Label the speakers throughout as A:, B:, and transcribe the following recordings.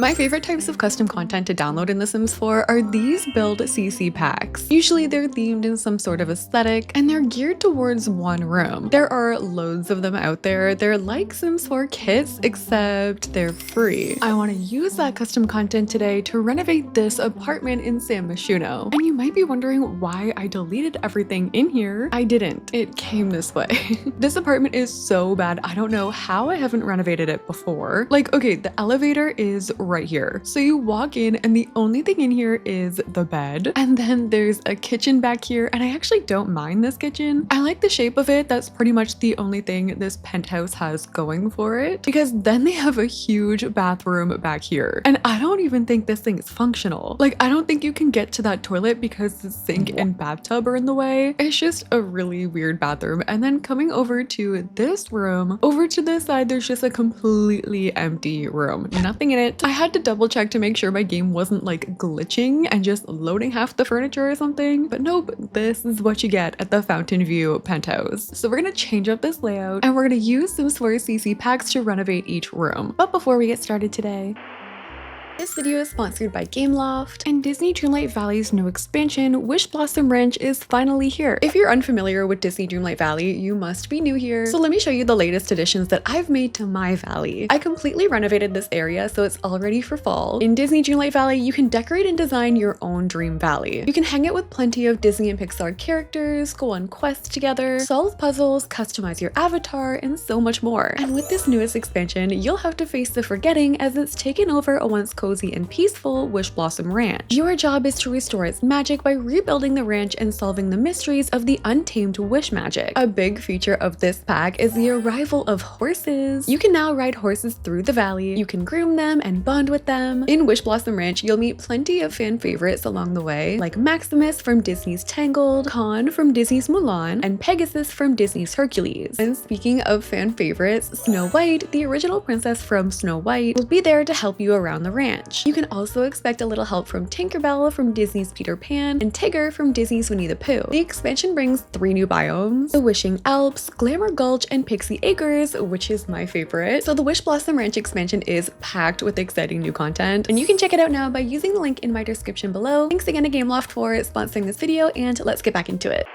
A: My favorite types of custom content to download in The Sims 4 are these build CC packs. Usually they're themed in some sort of aesthetic and they're geared towards one room. There are loads of them out there. They're like Sims 4 kits, except they're free. I want to use that custom content today to renovate this apartment in San Myshuno. And you might be wondering why I deleted everything in here. I didn't. It came this way. This apartment is so bad. I don't know how I haven't renovated it before. Like, okay, the elevator is right here. So you walk in and the only thing in here is the bed. And then there's a kitchen back here. And I actually don't mind this kitchen. I like the shape of it. That's pretty much the only thing this penthouse has going for it. Because then they have a huge bathroom back here. And I don't even think this thing is functional. Like, I don't think you can get to that toilet because the sink and bathtub are in the way. It's just a really weird bathroom. And then coming over to this room, over to this side, there's just a completely empty room. Nothing in it. I had to double check to make sure my game wasn't like glitching and just loading half the furniture or something. But nope, this is what you get at the Fountain View penthouse. So we're gonna change up this layout and we're gonna use Sims 4 CC packs to renovate each room. But before we get started today, this video is sponsored by Gameloft, and Disney Dreamlight Valley's new expansion, Wish Blossom Ranch, is finally here. If you're unfamiliar with Disney Dreamlight Valley, you must be new here. So let me show you the latest additions that I've made to my valley. I completely renovated this area so it's all ready for fall. In Disney Dreamlight Valley, you can decorate and design your own dream valley. You can hang it with plenty of Disney and Pixar characters, go on quests together, solve puzzles, customize your avatar, and so much more. And with this newest expansion, you'll have to face the forgetting as it's taken over a once cozy and peaceful Wish Blossom Ranch. Your job is to restore its magic by rebuilding the ranch and solving the mysteries of the untamed wish magic. A big feature of this pack is the arrival of horses. You can now ride horses through the valley. You can groom them and bond with them. In Wish Blossom Ranch, you'll meet plenty of fan favorites along the way, like Maximus from Disney's Tangled, Khan from Disney's Mulan, and Pegasus from Disney's Hercules. And speaking of fan favorites, Snow White, the original princess from Snow White, will be there to help you around the ranch. You can also expect a little help from Tinkerbell from Disney's Peter Pan and Tigger from Disney's Winnie the Pooh. The expansion brings 3 new biomes: the Wishing Alps, Glamour Gulch, and Pixie Acres, which is my favorite. So the Wish Blossom Ranch expansion is packed with exciting new content, and you can check it out now by using the link in my description below. Thanks again to Gameloft for sponsoring this video, and let's get back into it.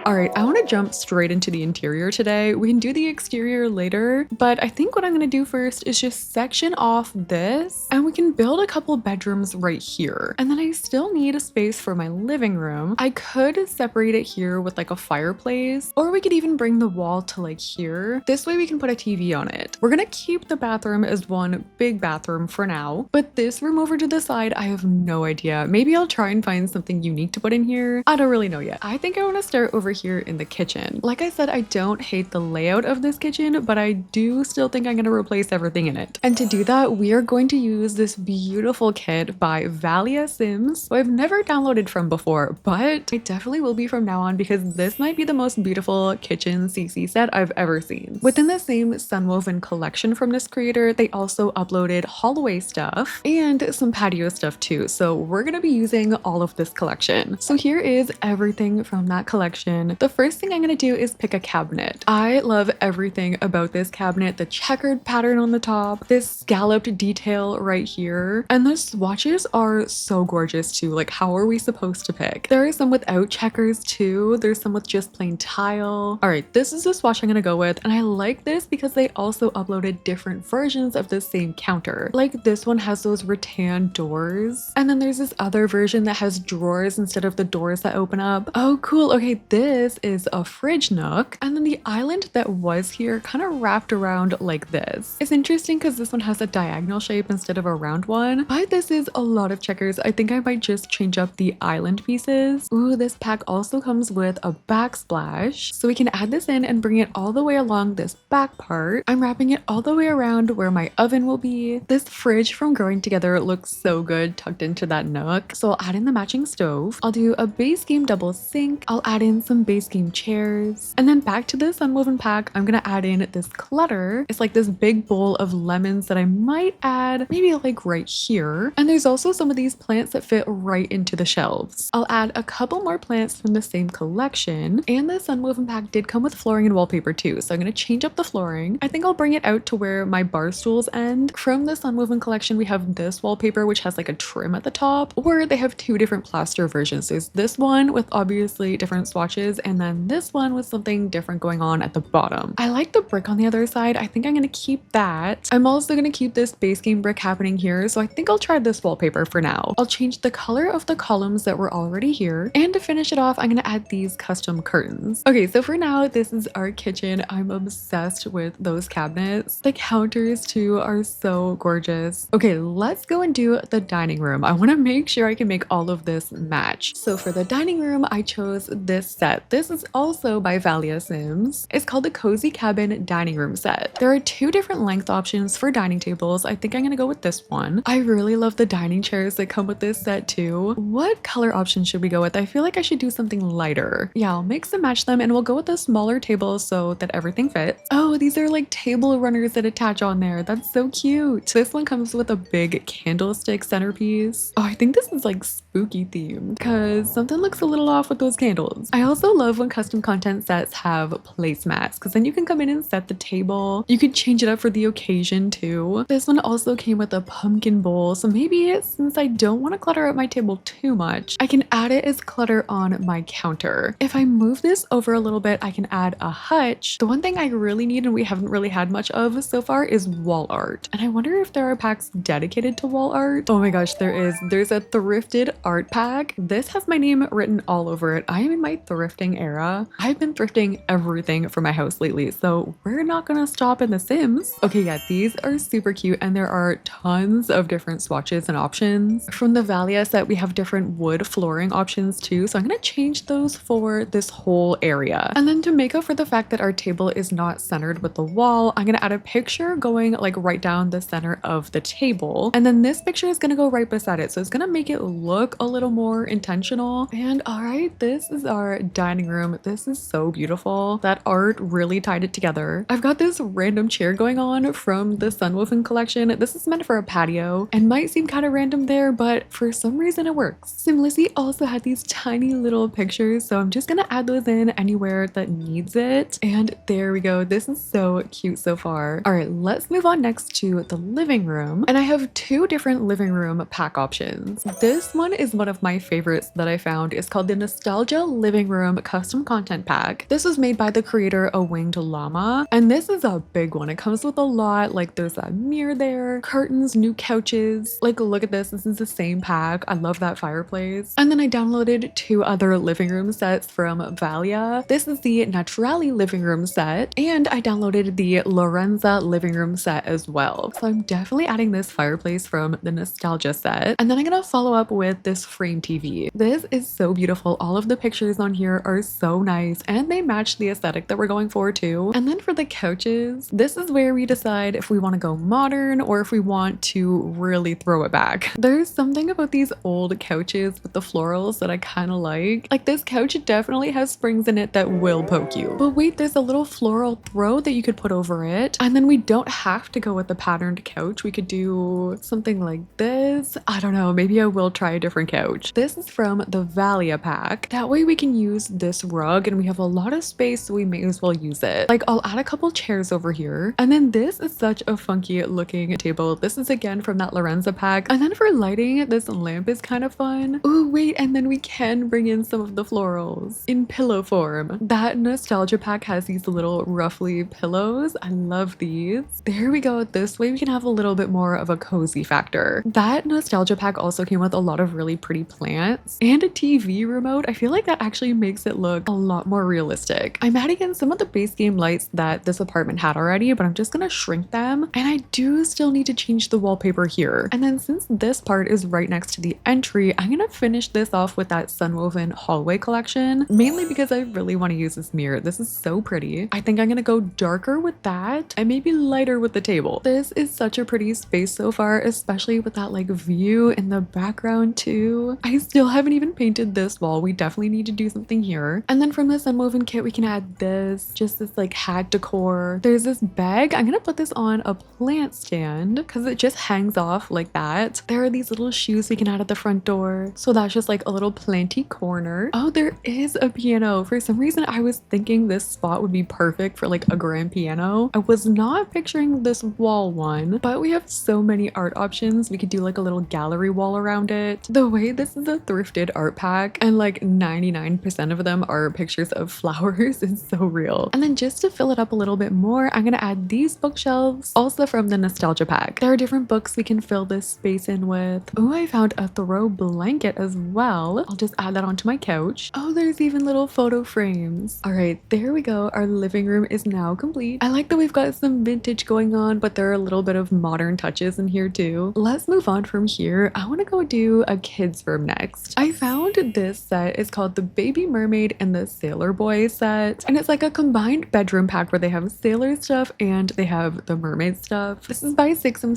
A: Alright, I want to jump straight into the interior today. We can do the exterior later, but I think what I'm going to do first is just section off this, and we can build a couple bedrooms right here. And then I still need a space for my living room. I could separate it here with like a fireplace, or we could even bring the wall to like here. This way we can put a TV on it. We're going to keep the bathroom as one big bathroom for now, but this room over to the side, I have no idea. Maybe I'll try and find something unique to put in here. I don't really know yet. I think I want to start over here in the kitchen. Like I said, I don't hate the layout of this kitchen, but I do still think I'm going to replace everything in it. And to do that, we are going to use this beautiful kit by Valia Sims, who I've never downloaded from before, but I definitely will be from now on because this might be the most beautiful kitchen CC set I've ever seen. Within the same sunwoven collection from this creator, they also uploaded hallway stuff and some patio stuff too. So we're going to be using all of this collection. So here is everything from that collection. The first thing I'm going to do is pick a cabinet. I love everything about this cabinet. The checkered pattern on the top, this scalloped detail right here, and the swatches are so gorgeous too. Like, how are we supposed to pick? There are some without checkers too. There's some with just plain tile. All right, this is the swatch I'm going to go with, and I like this because they also uploaded different versions of the same counter. Like, this one has those rattan doors, and then there's this other version that has drawers instead of the doors that open up. Oh, cool. Okay, this is a fridge nook, and then the island that was here kind of wrapped around like this. It's interesting because this one has a diagonal shape instead of a round one, but this is a lot of checkers. I think I might just change up the island pieces. Ooh, this pack also comes with a backsplash, so we can add this in and bring it all the way along this back part. I'm wrapping it all the way around where my oven will be. This fridge from Growing Together looks so good tucked into that nook, so I'll add in the matching stove. I'll do a base game double sink. I'll add in some some base game chairs. And then back to this unwoven pack, I'm gonna add in this clutter. It's like this big bowl of lemons that I might add maybe like right here. And there's also some of these plants that fit right into the shelves. I'll add a couple more plants from the same collection. And this unwoven pack did come with flooring and wallpaper too, so I'm gonna change up the flooring. I think I'll bring it out to where my bar stools end. From this unwoven collection, we have this wallpaper which has like a trim at the top, or they have two different plaster versions. There's this one with obviously different swatches, and then this one with something different going on at the bottom. I like the brick on the other side. I think I'm gonna keep that. I'm also gonna keep this base game brick happening here, so I think I'll try this wallpaper for now. I'll change the color of the columns that were already here, and to finish it off, I'm gonna add these custom curtains. Okay, so for now, this is our kitchen. I'm obsessed with those cabinets. The counters too are so gorgeous. Okay, let's go and do the dining room. I want to make sure I can make all of this match. So for the dining room, I chose this set. This is also by Valia Sims. It's called the Cozy Cabin Dining Room Set. There are two different length options for dining tables. I think I'm gonna go with this one. I really love the dining chairs that come with this set too. What color option should we go with? I feel like I should do something lighter. Yeah, I'll mix and match them, and we'll go with the smaller table so that everything fits. Oh, these are like table runners that attach on there. That's so cute. This one comes with a big candlestick centerpiece. Oh, I think this is like spooky themed because something looks a little off with those candles. I also love when custom content sets have placemats because then you can come in and set the table. You could change it up for the occasion too. This one also came with a pumpkin bowl, so maybe since I don't want to clutter up my table too much, I can add it as clutter on my counter. If I move this over a little bit, I can add a hutch. The one thing I really need and we haven't really had much of so far is wall art. And I wonder if there are packs dedicated to wall art. Oh my gosh, there is. There's a thrifted art pack. This has my name written all over it. I am in my thrifting era. I've been thrifting everything for my house lately, so we're not gonna stop in The Sims. Okay, yeah, these are super cute and there are tons of different swatches and options. From the Valia set, we have different wood flooring options too, so I'm gonna change those for this whole area. And then to make up for the fact that our table is not centered with the wall, I'm gonna add a picture going like right down the center of the table. And then this picture is gonna go right beside it, so it's gonna make it look a little more intentional. And all right, this is our dining room. This is so beautiful. That art really tied it together. I've got this random chair going on from the sunwoven collection. This is meant for a patio and might seem kind of random there, but for some reason it works. Simlicy also had these tiny little pictures, so I'm just gonna add those in anywhere that needs it. And there we go. This is so cute so far. All right, let's move on next to the living room. And I have two different living room pack options. This one is one of my favorites that I found. It's called the Nostalgia Living Room Custom Content Pack. This was made by the creator awingedllama, and this is a big one. It comes with a lot. Like there's a mirror there, curtains, new couches. Like look at this. This is the same pack. I love that fireplace. And then I downloaded two other living room sets from Valia. This is the Naturali living room set, and I downloaded the Lorenza living room set as well. So I'm definitely adding this fireplace from the nostalgia set. And then I'm gonna follow up with this frame TV. This is so beautiful. All of the pictures on here are so nice and they match the aesthetic that we're going for too. And then for the couches, this is where we decide if we want to go modern or if we want to really throw it back. There's something about these old couches with the florals that I kind of like. Like this couch definitely has springs in it that will poke you. But wait, there's a little floral throw that you could put over it. And then we don't have to go with the patterned couch. We could do something like this. I don't know, maybe I will try a different couch. This is from the Valia pack. That way we can use this rug and we have a lot of space, so we may as well use it. Like I'll add a couple chairs over here. And then this is such a funky looking table. This is again from that Lorenza pack. And then for lighting, this lamp is kind of fun. Oh wait, and then we can bring in some of the florals in pillow form. That nostalgia pack has these little ruffly pillows. I love these. There we go. This way we can have a little bit more of a cozy factor. That nostalgia pack also came with a lot of really pretty plants and a TV remote. I feel like that actually makes it look a lot more realistic. I'm adding in some of the base game lights that this apartment had already, but I'm just gonna shrink them. And I do still need to change the wallpaper here. And then since this part is right next to the entry, I'm gonna finish this off with that sunwoven hallway collection, mainly because I really want to use this mirror. This is so pretty. I think I'm gonna go darker with that and maybe lighter with the table. This is such a pretty space so far, especially with that like view in the background too. I still haven't even painted this wall. We definitely need to do something here. here. And then from the sunwoven kit, we can add this, just this like hat decor. There's this bag. I'm gonna put this on a plant stand because it just hangs off like that. There are these little shoes we can add at the front door. So that's just like a little planty corner. Oh, there is a piano. For some reason, I was thinking this spot would be perfect for like a grand piano. I was not picturing this wall one, but we have so many art options. We could do like a little gallery wall around it. The way this is a thrifted art pack and like 99% of them are pictures of flowers is so real. And then just to fill it up a little bit more, I'm gonna add these bookshelves, also from the nostalgia pack. There are different books we can fill this space in with. Oh, I found a throw blanket as well. I'll just add that onto my couch. Oh, there's even little photo frames. All right, there we go. Our living room is now complete. I like that we've got some vintage going on, but there are a little bit of modern touches in here too. Let's move on from here. I want to go do a kid's room next. I found this set. It's called the Baby Mermaid and the Sailor Boy set. And it's like a combined bedroom pack where they have sailor stuff and they have the mermaid stuff. This is by Sixam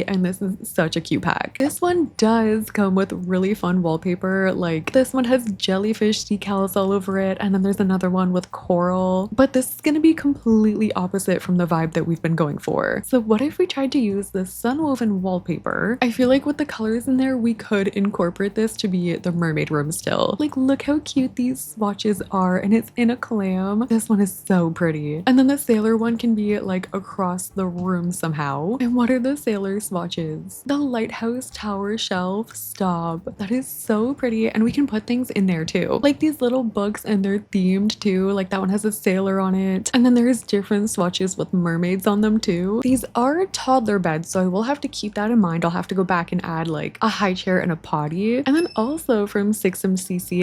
A: and this is such a cute pack. This one does come with really fun wallpaper. Like this one has jellyfish decals all over it, and then there's another one with coral. But this is going to be completely opposite from the vibe that we've been going for. So what if we tried to use the sunwoven wallpaper? I feel like with the colors in there, we could incorporate this to be the mermaid room still. Like look how cute these swatches are, and it's in a clam. This one is so pretty. And then the sailor one can be like across the room somehow. And what are the sailor swatches? The lighthouse tower shelf. Stop. That is so pretty, and we can put things in there too. Like these little books, and they're themed too. Like that one has a sailor on it. And then there's different swatches with mermaids on them too. These are toddler beds, so I will have to keep that in mind. I'll have to go back and add like a high chair and a potty. And then also from Sixam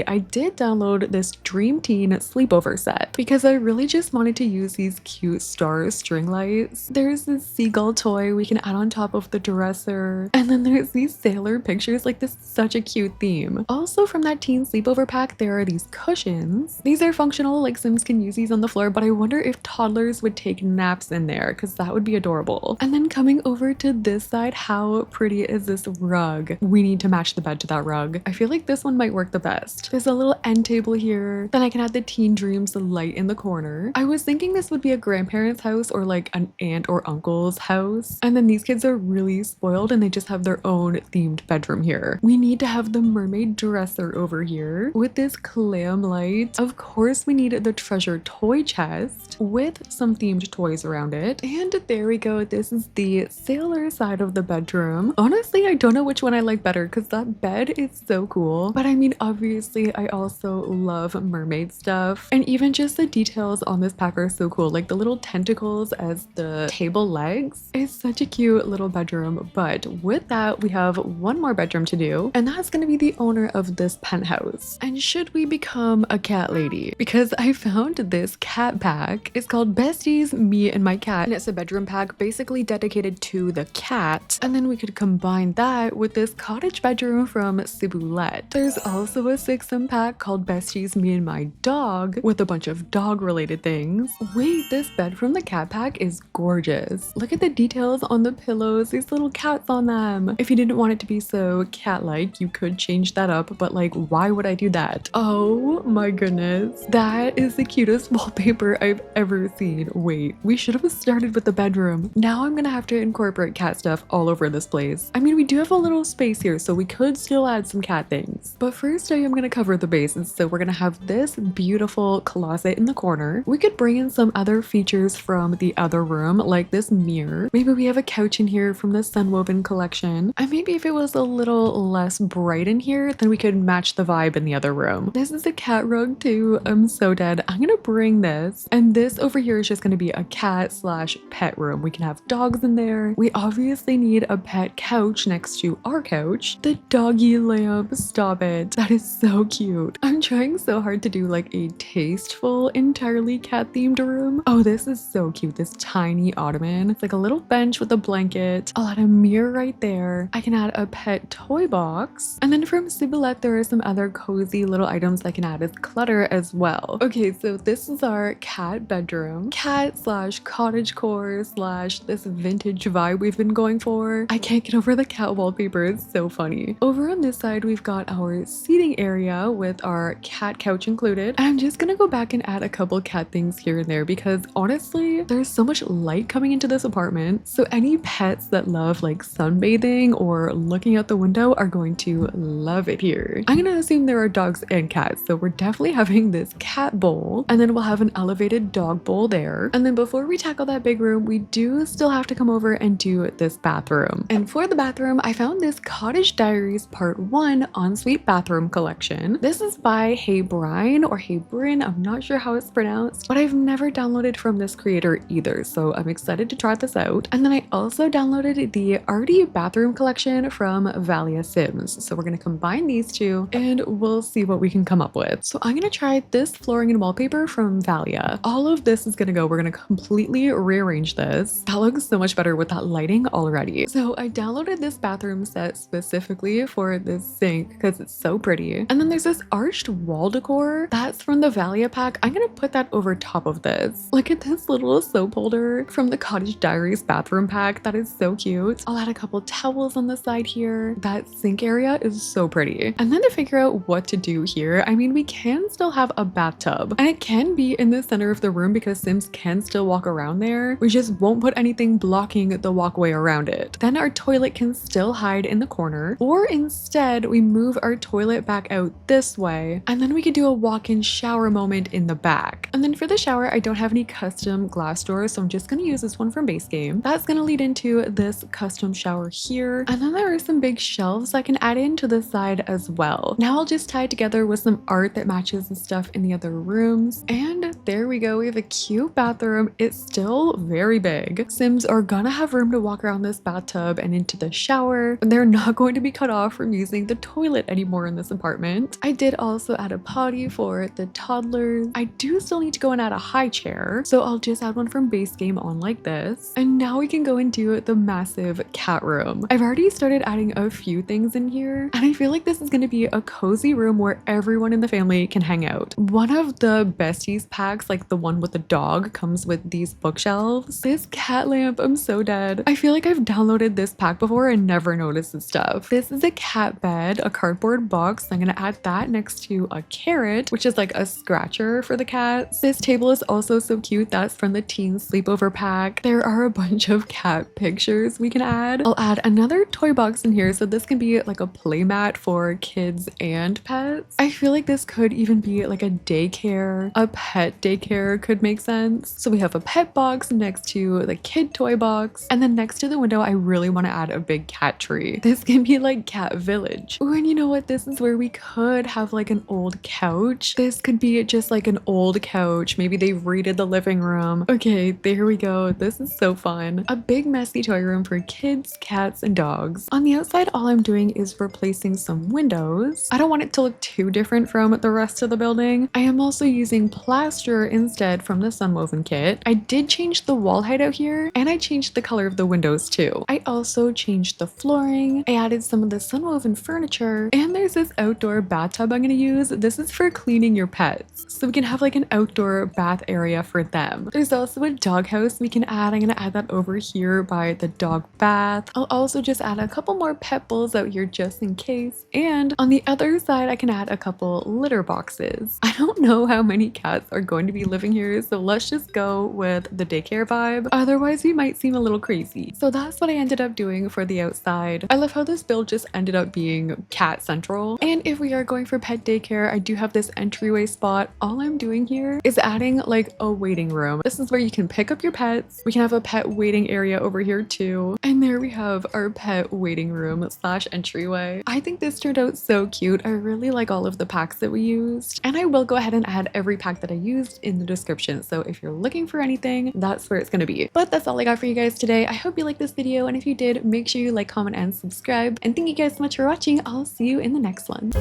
A: I did download this Dream Teen sleepover set because I really just wanted to use these cute star string lights. There's this seagull toy we can add on top of the dresser. And then there's these sailor pictures. Like this is such a cute theme. Also from that teen sleepover pack, there are these cushions. These are functional, like Sims can use these on the floor, but I wonder if toddlers would take naps in there because that would be adorable. And then coming over to this side, how pretty is this rug? We need to match the bed to that rug. I feel like this one might work the best. There's a little end table here. Then I can add the Teen Dreams light in the corner. I was thinking this would be a grandparent's house or like an aunt or uncle's house. And then these kids are really spoiled and they just have their own themed bedroom here. We need to have the mermaid dresser over here with this clam light. Of course, we need the treasure toy chest with some themed toys around it. And there we go. This is the sailor side of the bedroom. Honestly, I don't know which one I like better because that bed is so cool. But I mean, obviously, I also love mermaid stuff. And even just the details on this pack are so cool. Like the little tentacles as the table legs. It's such a cute little bedroom. But with that, we have one more bedroom to do. And that's going to be the owner of this penthouse. And should we become a cat lady? Because I found this cat pack. It's called Besties, Me and My Cat. And it's a bedroom pack basically dedicated to the cat. And then we could combine that with this cottage bedroom from Syboulette. There's also a sixam pack called Besties, Me and My Dog with a bunch of dog related things. Wait, this bed from the cat pack is gorgeous. Look at the details on the pillows. These little cats on them. If you didn't want it to be so cat-like, you could change that up, but like, why would I do that? Oh my goodness. That is the cutest wallpaper I've ever seen. Wait, we should have started with the bedroom. Now I'm gonna have to incorporate cat stuff all over this place. I mean, we do have a little space here, so we could still add some cat things. But first I am gonna cover the bases. So we're gonna have this beautiful closet in the corner. We could bring in some other features from the other room, like this mirror. Maybe we have a couch in here from the sunwoven collection. And maybe if it was a little less bright in here, then we could match the vibe in the other room. This is a cat rug too. I'm so dead. I'm gonna bring this. And this over here is just gonna be a cat slash pet room. We can have dogs in there. We obviously need a pet couch next to our couch. The doggy lamp, stop it. That is so cute. I'm trying so hard to do like a tasteful, entirely cat themed room. Oh, this is so cute. This tiny ottoman. It's like a little bench with a blanket. I'll add a mirror right there. I can add a pet toy box. And then from Syboulette, there are some other cozy little items I can add as clutter as well. Okay, so this is our cat bedroom. Cat slash cottage core slash this vintage vibe we've been going for. I can't get over the cat wallpaper. It's so funny. Over on this side, we've got our seating area with our cat cat couch included. I'm just gonna go back and add a couple cat things here and there because honestly, there's so much light coming into this apartment. So any pets that love like sunbathing or looking out the window are going to love it here. I'm gonna assume there are dogs and cats, so we're definitely having this cat bowl, and then we'll have an elevated dog bowl there. And then before we tackle that big room, we do still have to come over and do this bathroom. And for the bathroom, I found this Cottage Diaries Part 1 ensuite bathroom collection. This is by heybrine or heybrine, I'm not sure how it's pronounced, but I've never downloaded from this creator either, so I'm excited to try this out. And then I also downloaded the Arty bathroom collection from Valia Sims. So we're gonna combine these two and we'll see what we can come up with. So I'm gonna try this flooring and wallpaper from Valia. All of this is gonna go, we're gonna completely rearrange this. That looks so much better with that lighting already. So I downloaded this bathroom set specifically for this sink because it's so pretty. And then there's this arched wall decor that's from the Valia pack. I'm gonna put that over top of this. Look at this little soap holder from the Cottage Diaries bathroom pack. That is so cute. I'll add a couple towels on the side here. That sink area is so pretty. And then to figure out what to do here, I mean, we can still have a bathtub and it can be in the center of the room because Sims can still walk around there. We just won't put anything blocking the walkway around it. Then our toilet can still hide in the corner, or instead we move our toilet back out this way and then we could do a walk-in shower moment in the back. And then for the shower, I don't have any custom glass doors, so I'm just gonna use this one from base game. That's gonna lead into this custom shower here. And then there are some big shelves I can add in to the side as well. Now I'll just tie it together with some art that matches the stuff in the other rooms. And there we go. We have a cute bathroom. It's still very big. Sims are gonna have room to walk around this bathtub and into the shower. They're not going to be cut off from using the toilet anymore in this apartment. I did also add a potty for the toddlers. I do still need to go and add a high chair, so I'll just add one from base game on like this. And now we can go into the massive cat room. I've already started adding a few things in here, and I feel like this is going to be a cozy room where everyone in the family can hang out. One of the besties packs, like the one with the dog, comes with these bookshelves. This cat lamp, I'm so dead. I feel like I've downloaded this pack before and never noticed this stuff. This is a cat bed, a cardboard box. I'm gonna add that next to a carrot, which is like a scratcher for the cats. This table is also so cute. That's from the teen sleepover pack. There are a bunch of cat pictures we can add. I'll add another toy box in here, so this can be like a play mat for kids and pets. I feel like this could even be like a daycare. A pet daycare could make sense. So we have a pet box next to the kid toy box, and then next to the window I really want to add a big cat tree. This can be like cat village. Ooh, and you know what? This is where we could have like an old couch. This could be just like an old couch. Maybe they redid the living room. Okay, there we go. This is so fun. A big messy toy room for kids, cats, and dogs. On the outside, all I'm doing is replacing some windows. I don't want it to look too different from the rest of the building. I am also using plaster instead from the sunwoven kit. I did change the wall height out here, and I changed the color of the windows too. I also changed the flooring. I added some of the sunwoven furniture, and there's this outdoor bathtub I'm gonna use. This is for cleaning your pets, so we can have like an outdoor bath area for them. There's also a doghouse we can add. I'm gonna add that over here by the dog bath. I'll also just add a couple more pet bowls out here just in case, and on the other side I can add a couple litter boxes. I don't know how many cats are going to be living here, so let's just go with the daycare vibe. Otherwise we might seem a little crazy. So that's what I ended up doing for the outside. I love how this build just ended up being cat central. And if we are going for pet daycare, I do have this entryway spot. All I'm doing here is adding like a waiting room. This is where you can pick up your pets. We can have a pet waiting area over here too. And there we have our pet waiting room slash entryway. I think this turned out so cute. I really like all of the packs that we used. And I will go ahead and add every pack that I used in the description. So if you're looking for anything, that's where it's going to be. But that's all I got for you guys today. I hope you liked this video. And if you did, make sure you like, comment, and subscribe. And thank you guys so much for watching. I'll see you in the next one.